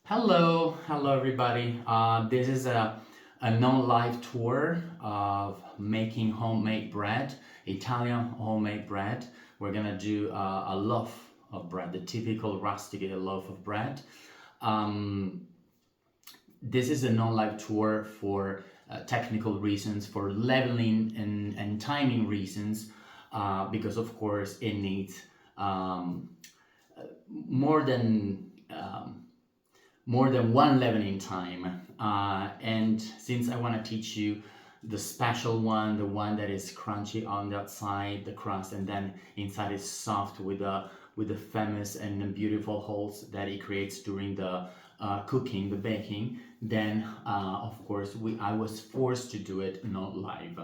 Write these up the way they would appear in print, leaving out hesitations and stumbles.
Hello everybody. This is a non-live tour of making homemade bread, Italian homemade bread. We're gonna do a loaf of bread, the typical rustic loaf of bread. Um, this is a non-live tour for technical reasons, for leveling and timing reasons, because of course it needs um, more than more than one leveling time. And since I want to teach you the special one, the one that is crunchy on the outside, the crust, and then inside is soft with the famous and beautiful holes that it creates during the cooking, the baking, then of course I was forced to do it not live.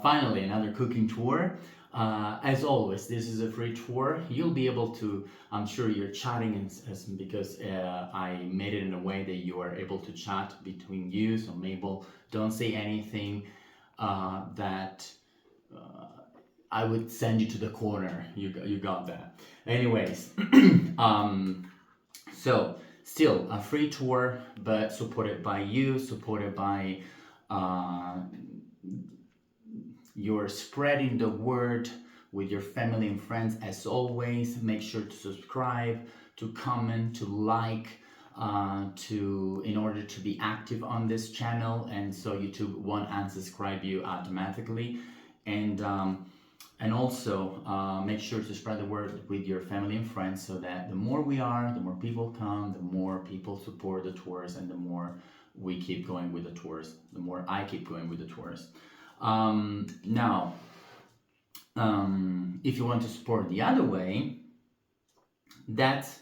Finally, another cooking tour. As always, this is a free tour. You'll be able to, I'm sure you're chatting because I made it in a way that you are able to chat between you. So Mabel, don't say anything that I would send you to the corner. You got that. Anyways, so still a free tour, but supported by you, supported by you're spreading the word with your family and friends. As always, make sure to subscribe, to comment, to like, in order to be active on this channel, and so YouTube won't unsubscribe you automatically. And also make sure to spread the word with your family and friends, so that the more we are, the more people come, the more people support the tours, and the more we keep going with the tours, the more I keep going with the tours. Now, if you want to support the other way, that's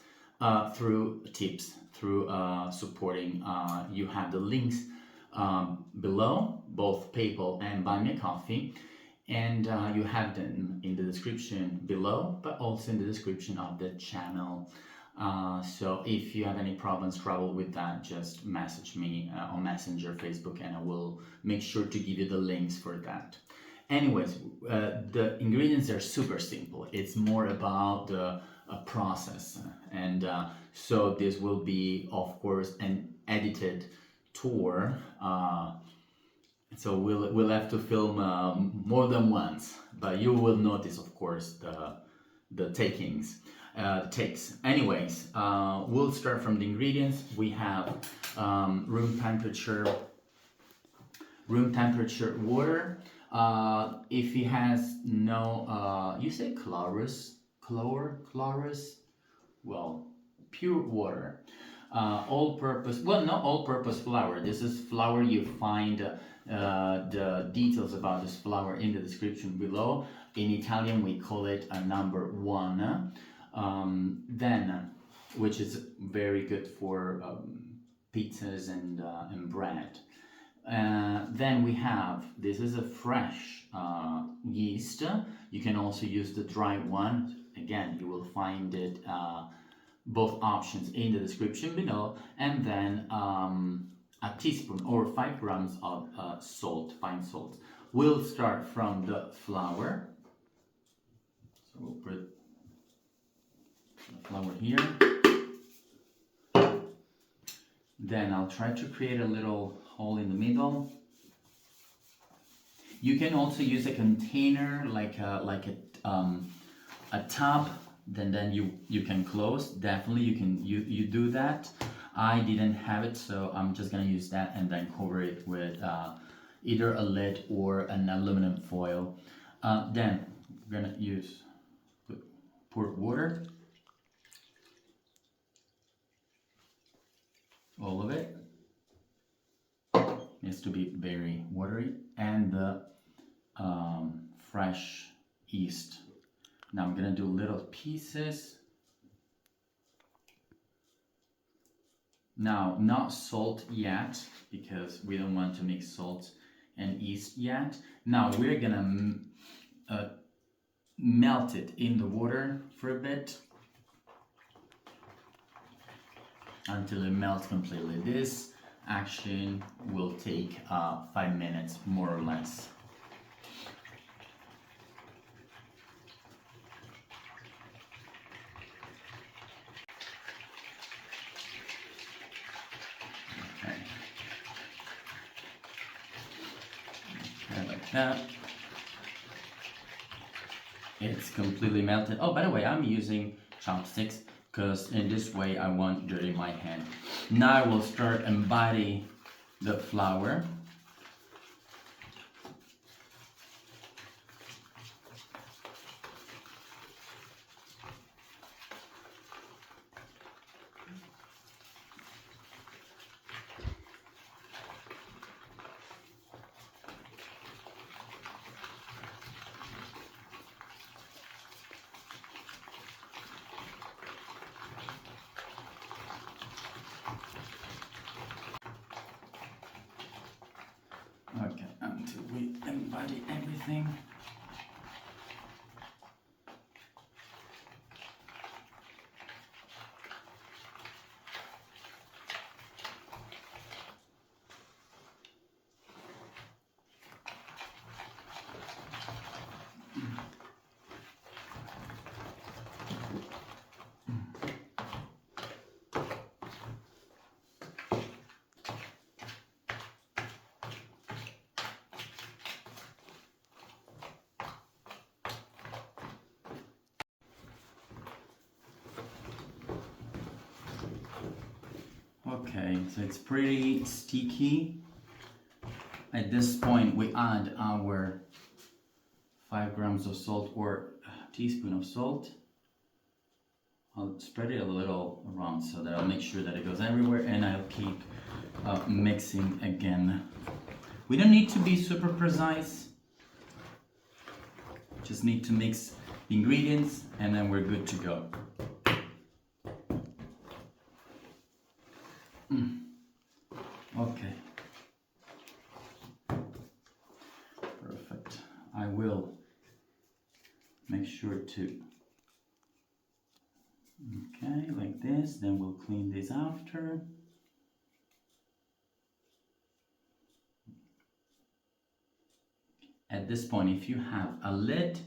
through tips, through supporting. You have the links below, both PayPal and Buy Me a Coffee, and you have them in the description below, but also in the description of the channel. So if you have any problems, trouble with that, just message me on Messenger, Facebook, and I will make sure to give you the links for that. Anyways, the ingredients are super simple. It's more about the process, and so this will be, of course, an edited tour. So we'll have to film more than once, but you will notice, of course, the takes. Anyways, we'll start from the ingredients. We have room temperature water. If it has no, you say chlorus, well, pure water. All-purpose, well, not all-purpose flour. This is flour. You find the details about this flour in the description below. In Italian, we call it a number one. Then, which is very good for pizzas and bread. Then we have, this is a fresh yeast. You can also use the dry one. Again, you will find it both options in the description below. And then a teaspoon or 5 grams of salt, fine salt. We'll start from the flour. So we'll put the flour here. Then I'll try to create a little hole in the middle. You can also use a container like a tub. Then you can close. Definitely you do that. I didn't have it, so I'm just gonna use that and then cover it with either a lid or an aluminum foil. Then we're gonna pour water, all of it. Needs to be very watery, and the fresh yeast. Now I'm gonna do little pieces. Now, not salt yet, because we don't want to mix salt and yeast yet. Now we're gonna melt it in the water for a bit until it melts completely. This action will take 5 minutes, more or less. Now it's completely melted. Oh, by the way, I'm using chopsticks because in this way I won't dirty my hand. Now I will start embodying the flour. Okay, until we embody everything. Okay, so it's pretty sticky. At this point, we add our 5 grams of salt or a teaspoon of salt. I'll spread it a little around so that I'll make sure that it goes everywhere, and I'll keep mixing again. We don't need to be super precise. Just need to mix the ingredients and then we're good to go. Okay. Perfect. I will make sure to, okay, like this, then we'll clean this after. At this point, if you have a lid,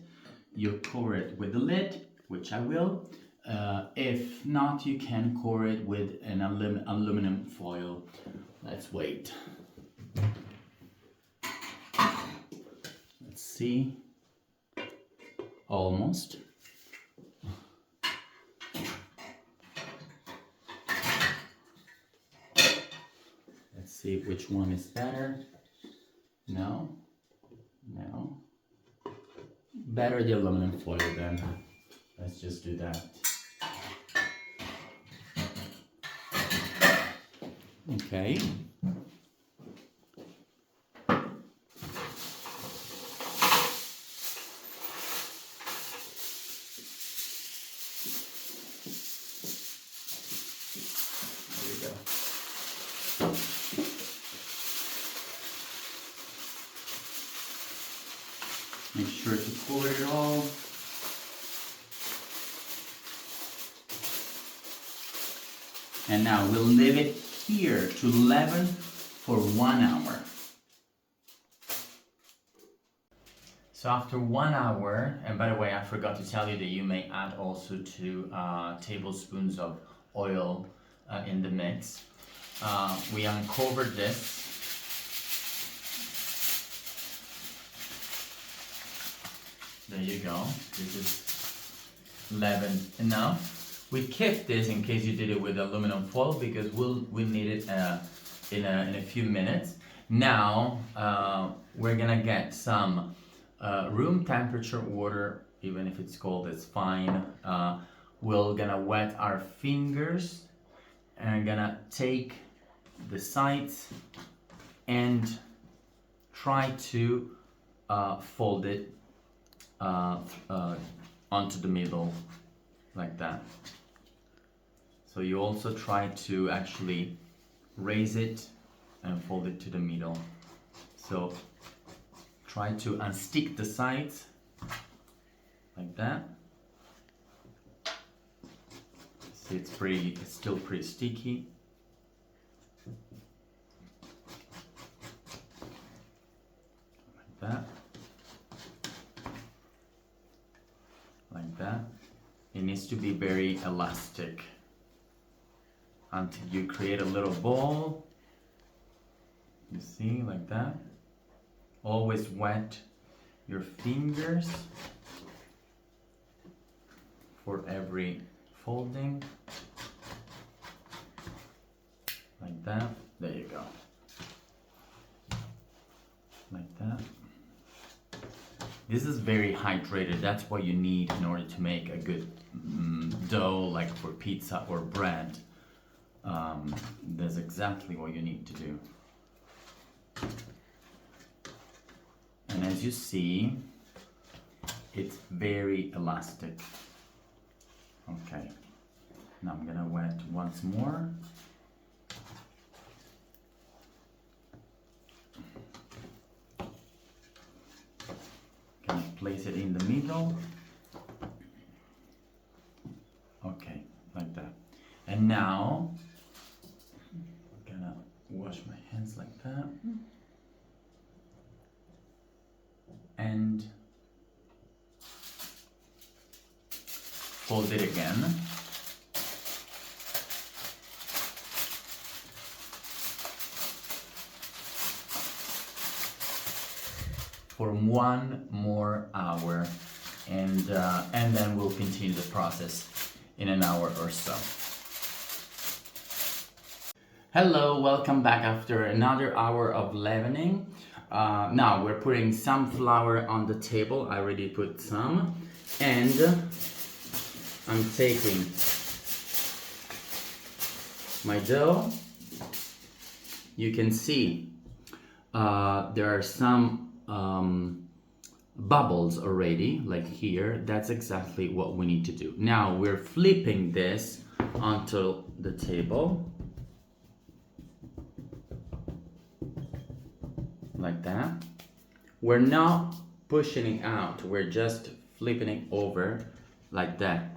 you cover it with the lid, which I will. If not, you can cover it with an aluminum foil. Let's wait. Let's see. Almost. Let's see which one is better. No. No. Better the aluminum foil then. Let's just do that. Okay. Make sure to cover it all. And now we'll leave it here to leaven for 1 hour. So after 1 hour, and by the way, I forgot to tell you that you may add also 2 tablespoons of oil in the mix. We uncovered this. There you go. This is leavened enough. We kept this in case you did it with aluminum foil because we'll need it in a few minutes. Now we're gonna get some room temperature water, even if it's cold, it's fine. We're gonna wet our fingers and gonna take the sides and try to fold it onto the middle like that. So you also try to actually raise it and fold it to the middle. So try to unstick the sides like that. See, it's still pretty sticky. Like that. Like that. It needs to be very elastic until you create a little ball. You see, like that. Always wet your fingers for every folding. Like that. There you go. Like that. This is very hydrated. That's what you need in order to make a good dough, like for pizza or bread. That's exactly what you need to do. And as you see, it's very elastic. Okay, now I'm gonna wet once more. Gonna place it in the middle. Okay, like that. And now, I'm gonna wash my hands like that. And fold it again. For 1 more hour, and then we'll continue the process in an hour or so. Hello, welcome back after another hour of leavening. Now we're putting some flour on the table. I already put some, and I'm taking my dough. You can see there are some bubbles already, like here. That's exactly what we need to do. Now we're flipping this onto the table like that. We're not pushing it out, we're just flipping it over like that,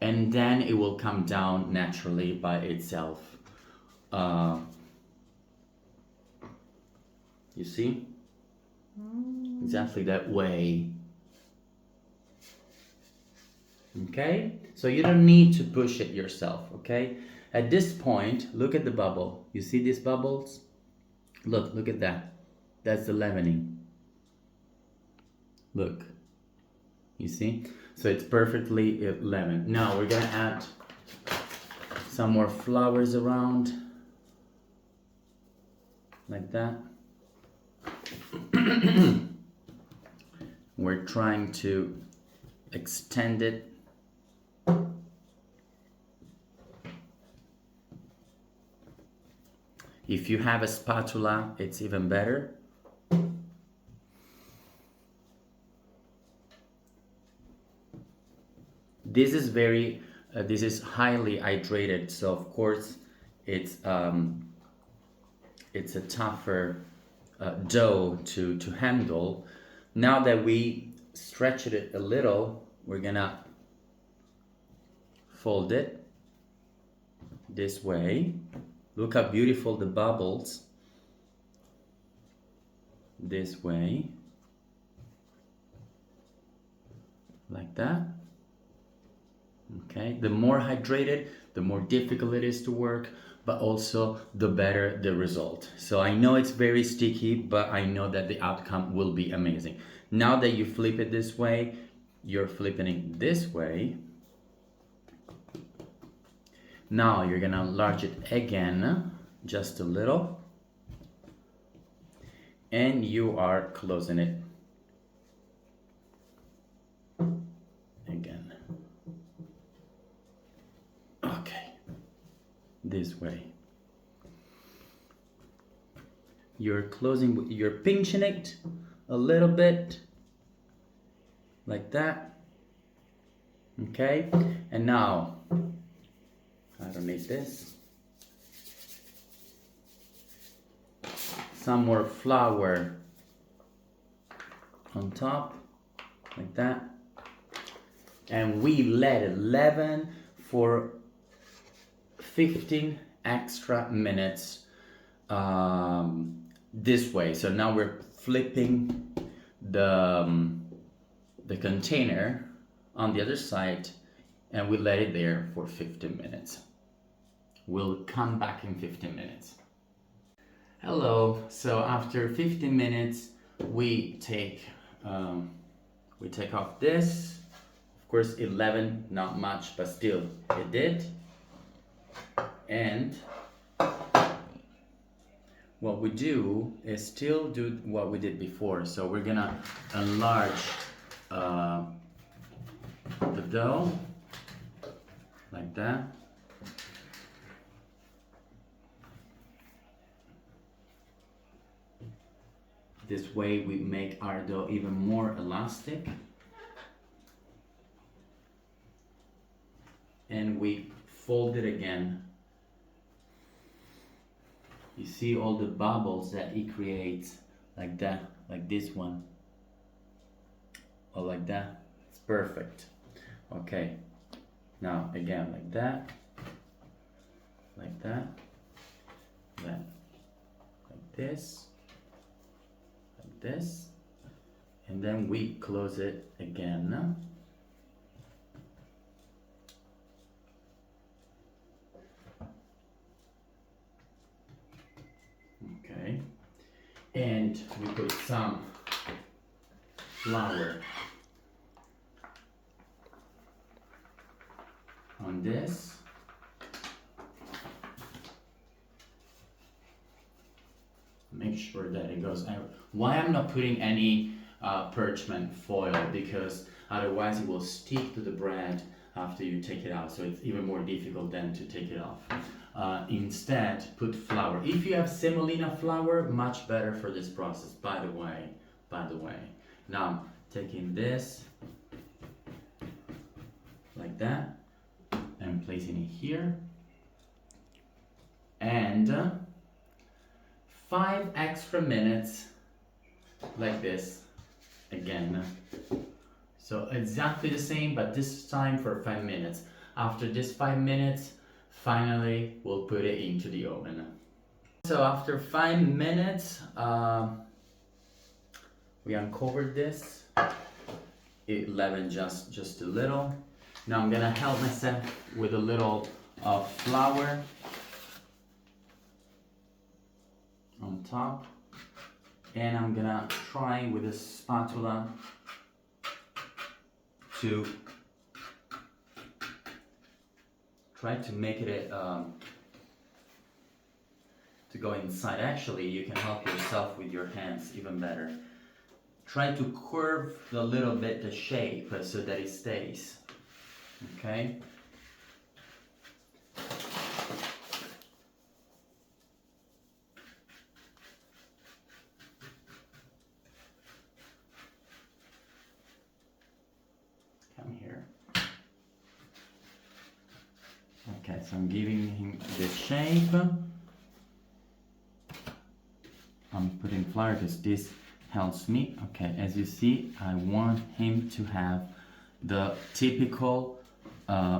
and then it will come down naturally by itself. You see? Exactly that way. Okay? So you don't need to push it yourself, okay? At this point, look at the bubble. You see these bubbles? Look at that. That's the leavening. Look. You see? So it's perfectly leavened. Now we're gonna add some more flowers around. Like that. We're trying to extend it. If you have a spatula, it's even better. This is this is highly hydrated, so of course it's a tougher dough to handle. Now that we stretched it a little, we're gonna fold it this way. Look how beautiful the bubbles. This way. Like that. Okay, the more hydrated, the more difficult it is to work, but also the better the result. So I know it's very sticky, but I know that the outcome will be amazing. Now that you flip it this way, you're flipping it this way. Now you're gonna enlarge it again, just a little, and you are closing it again. Okay, this way. You're closing, you're pinching it a little bit, like that. Okay, and now, I don't need this. Some more flour on top, like that. And we let it leaven for 15 extra minutes this way. So now we're flipping the container on the other side, and we let it there for 15 minutes. We'll come back in 15 minutes. Hello. So after 15 minutes, we take off this. Of course, 11, not much, but still, it did. And what we do is still do what we did before. So we're gonna enlarge the dough like that. This way we make our dough even more elastic. And we fold it again. You see all the bubbles that it creates, like that, like this one, or like that. It's perfect. Okay, now again, like that, like that, then like this, and then we close it again. Okay, and we put some flour on this. Make sure that it goes out. Why I'm not putting any parchment foil? Because otherwise it will stick to the bread after you take it out, so it's even more difficult then to take it off. Instead, put flour. If you have semolina flour, much better for this process, by the way. Now, taking this like that and placing it here, and 5 extra minutes like this again. So exactly the same, but this time for 5 minutes. After this 5 minutes, finally we'll put it into the oven. So after 5 minutes, we uncovered this. It leavened just a little. Now I'm gonna help myself with a little flour on top, and I'm gonna try with a spatula to try to make it to go inside. Actually, you can help yourself with your hands even better. Try to curve a little bit the shape so that it stays. Okay. Okay, so I'm giving him the shape. I'm putting flour because this helps me. Okay, as you see, I want him to have the typical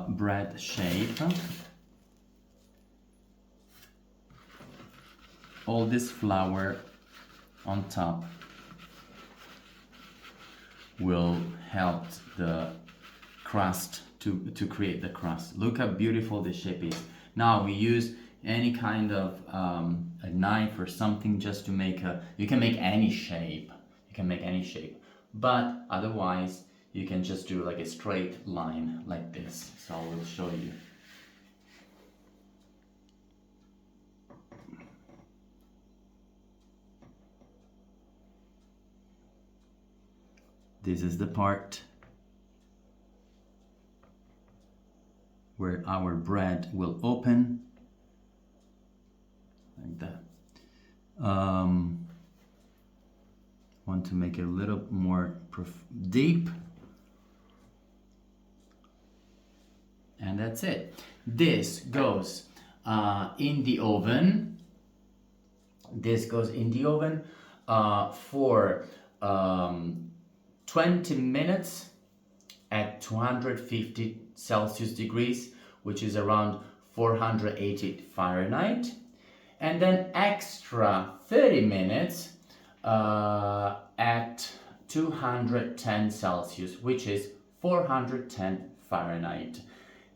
bread shape. All this flour on top will help the crust to create the crust. Look how beautiful the shape is. Now we use any kind of a knife or something just to make you can make any shape. But otherwise you can just do like a straight line like this. So I will show you. This is the part where our bread will open like that. Want to make it a little more deep, and that's it. This goes in the oven. This goes in the oven for 20 minutes at 250 Celsius degrees, which is around 480 Fahrenheit, and then extra 30 minutes at 210 Celsius, which is 410 Fahrenheit.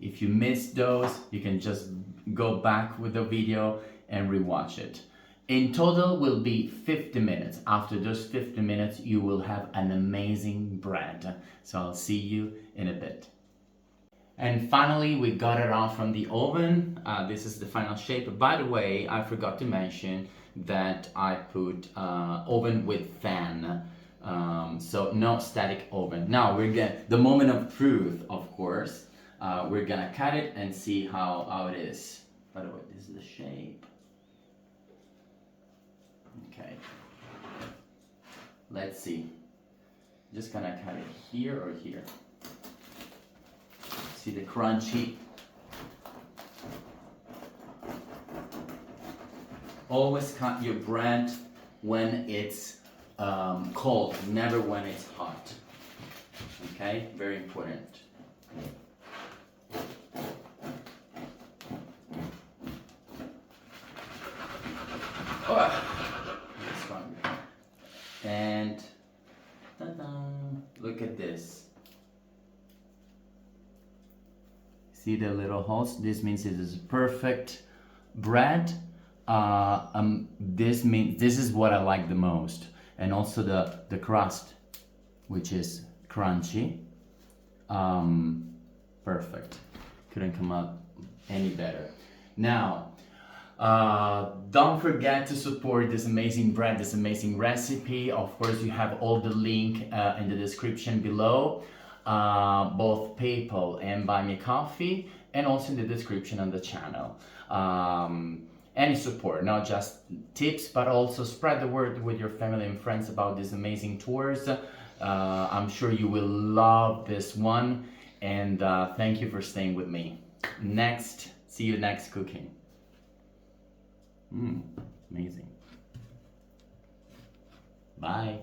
If you missed those, you can just go back with the video and rewatch it. In total will be 50 minutes. After those 50 minutes, you will have an amazing bread. So I'll see you in a bit. And finally, we got it out from the oven. This is the final shape. By the way, I forgot to mention that I put oven with fan. So no static oven. Now we're gonna, the moment of truth, of course. We're gonna cut it and see how it is. By the way, this is the shape. Okay. Let's see. Just gonna cut it here or here. See the crunchy. Always cut your bread when it's cold, never when it's hot. Okay, very important. Oh, and ta-da, look at this. See the little holes? This means it is perfect bread. This means this is what I like the most, and also the crust, which is crunchy. Perfect. Couldn't come up any better. Now, don't forget to support this amazing bread, this amazing recipe. Of course, you have all the link in the description below. Both PayPal and Buy Me Coffee, and also in the description on the channel. Any support, not just tips, but also spread the word with your family and friends about these amazing tours. I'm sure you will love this one, and thank you for staying with me. See you next cooking. Amazing. Bye.